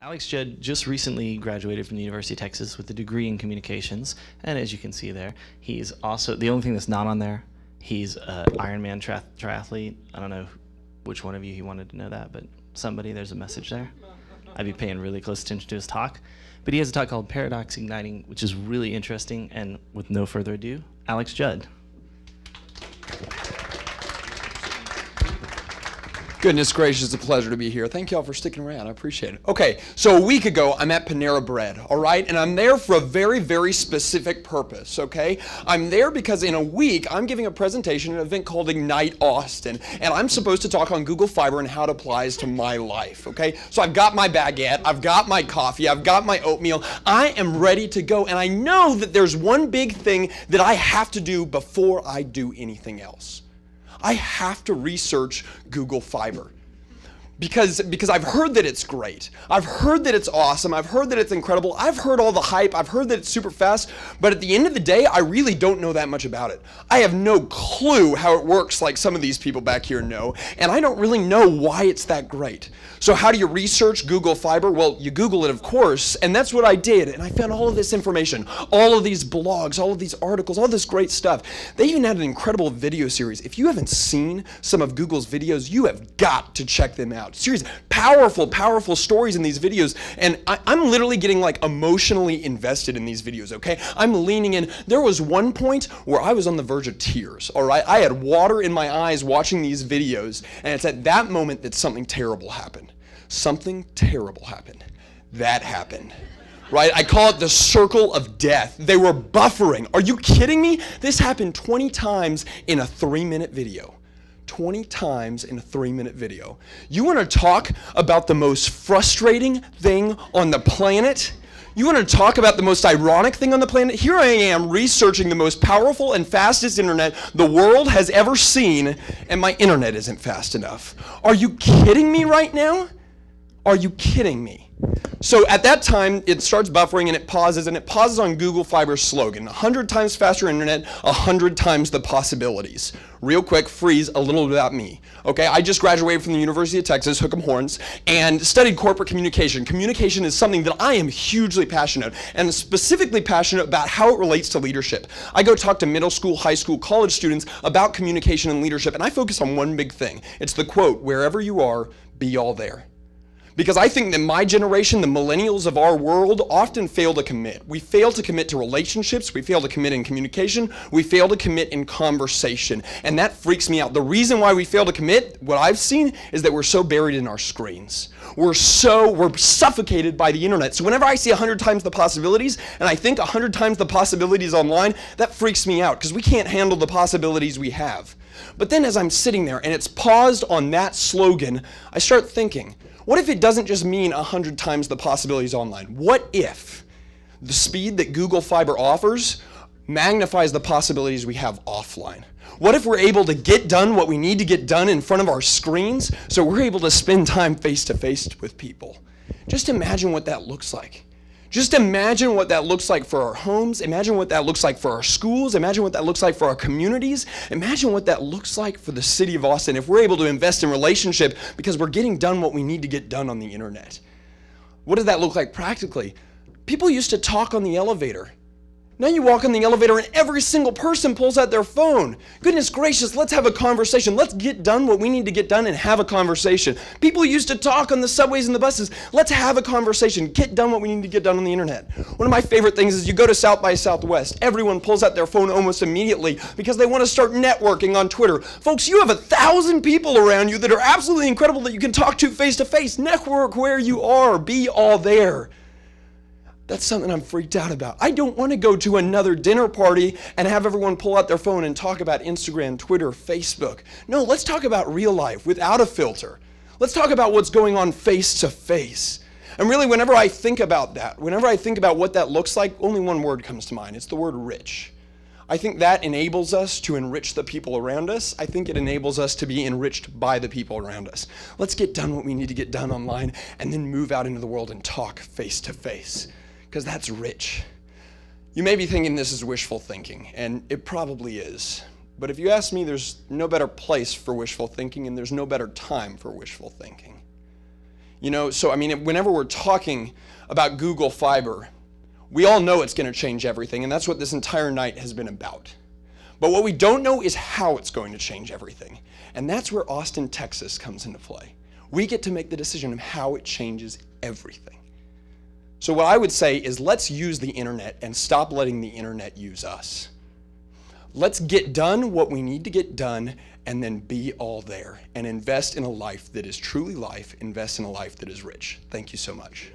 Alex Judd just recently graduated from the University of Texas with a degree in communications, and as you can see there, he's also, the only thing that's not on there, he's an Ironman triathlete. I don't know which one of you he wanted to know that, but somebody, there's a message there. I'd be paying really close attention to his talk. But he has a talk called Paradox Igniting, which is really interesting, and with no further ado, Alex Judd. Goodness gracious, it's a pleasure to be here. Thank y'all for sticking around. I appreciate it. Okay, so a week ago, I'm at Panera Bread, all right? And I'm there for a very, very specific purpose, okay? I'm there because in a week, I'm giving a presentation at an event called Ignite Austin, and I'm supposed to talk on Google Fiber and how it applies to my life, okay? So I've got my baguette, I've got my coffee, I've got my oatmeal. I am ready to go, and I know that there's one big thing that I have to do before I do anything else. I have to research Google Fiber because I've heard that it's great. I've heard that it's awesome. I've heard that it's incredible. I've heard all the hype. I've heard that it's super fast. But at the end of the day, I really don't know that much about it. I have no clue how it works like some of these people back here know. And I don't really know why it's that great. So how do you research Google Fiber? Well, you Google it, of course. And that's what I did. And I found all of this information, all of these blogs, all of these articles, all this great stuff. They even had an incredible video series. If you haven't seen some of Google's videos, you have got to check them out. Seriously, powerful stories in these videos, and I'm literally getting like emotionally invested in these videos, okay? I'm leaning in. There was one point where I was on the verge of tears, all right? I had water in my eyes watching these videos, and it's at that moment that something terrible happened. Something terrible happened. That happened. Right? I call it the circle of death. They were buffering. Are you kidding me? This happened 20 times in a 3-minute video. 20 times in a 3-minute video. You want to talk about the most frustrating thing on the planet? You want to talk about the most ironic thing on the planet? Here I am researching the most powerful and fastest internet the world has ever seen, and my internet isn't fast enough. Are you kidding me right now? Are you kidding me? So at that time, it starts buffering and it pauses on Google Fiber's slogan, 100 times faster internet, 100 times the possibilities. Real quick, freeze, a little about me. Okay, I just graduated from the University of Texas, hook 'em horns, and studied corporate communication. Communication is something that I am hugely passionate, and specifically passionate about how it relates to leadership. I go talk to middle school, high school, college students about communication and leadership, and I focus on one big thing. It's the quote, wherever you are, be all there. Because I think that my generation, the millennials of our world, often fail to commit. We fail to commit to relationships, we fail to commit in communication, we fail to commit in conversation. And that freaks me out. The reason why we fail to commit, what I've seen, is that we're so buried in our screens. We're suffocated by the internet. So whenever I see 100 times the possibilities, and I think 100 times the possibilities online, that freaks me out, because we can't handle the possibilities we have. But then as I'm sitting there, and it's paused on that slogan, I start thinking, what if it doesn't just mean 100 times the possibilities online? What if the speed that Google Fiber offers magnifies the possibilities we have offline? What if we're able to get done what we need to get done in front of our screens so we're able to spend time face to face with people? Just imagine what that looks like. Just imagine what that looks like for our homes. Imagine what that looks like for our schools. Imagine what that looks like for our communities. Imagine what that looks like for the city of Austin if we're able to invest in relationship because we're getting done what we need to get done on the internet. What does that look like practically? People used to talk on the elevator. Now you walk in the elevator and every single person pulls out their phone. Goodness gracious, let's have a conversation. Let's get done what we need to get done and have a conversation. People used to talk on the subways and the buses. Let's have a conversation. Get done what we need to get done on the internet. One of my favorite things is you go to South by Southwest. Everyone pulls out their phone almost immediately because they want to start networking on Twitter. Folks, you have 1,000 people around you that are absolutely incredible that you can talk to face to face. Network where you are. Be all there. That's something I'm freaked out about. I don't want to go to another dinner party and have everyone pull out their phone and talk about Instagram, Twitter, Facebook. No, let's talk about real life without a filter. Let's talk about what's going on face to face. And really, whenever I think about that, whenever I think about what that looks like, only one word comes to mind. It's the word rich. I think that enables us to enrich the people around us. I think it enables us to be enriched by the people around us. Let's get done what we need to get done online and then move out into the world and talk face to face. Because that's rich. You may be thinking this is wishful thinking, and it probably is. But if you ask me, there's no better place for wishful thinking, and there's no better time for wishful thinking. You know, so I mean, whenever we're talking about Google Fiber, we all know it's going to change everything, and that's what this entire night has been about. But what we don't know is how it's going to change everything. And that's where Austin, Texas comes into play. We get to make the decision of how it changes everything. So what I would say is let's use the internet and stop letting the internet use us. Let's get done what we need to get done and then be all there and invest in a life that is truly life, invest in a life that is rich. Thank you so much.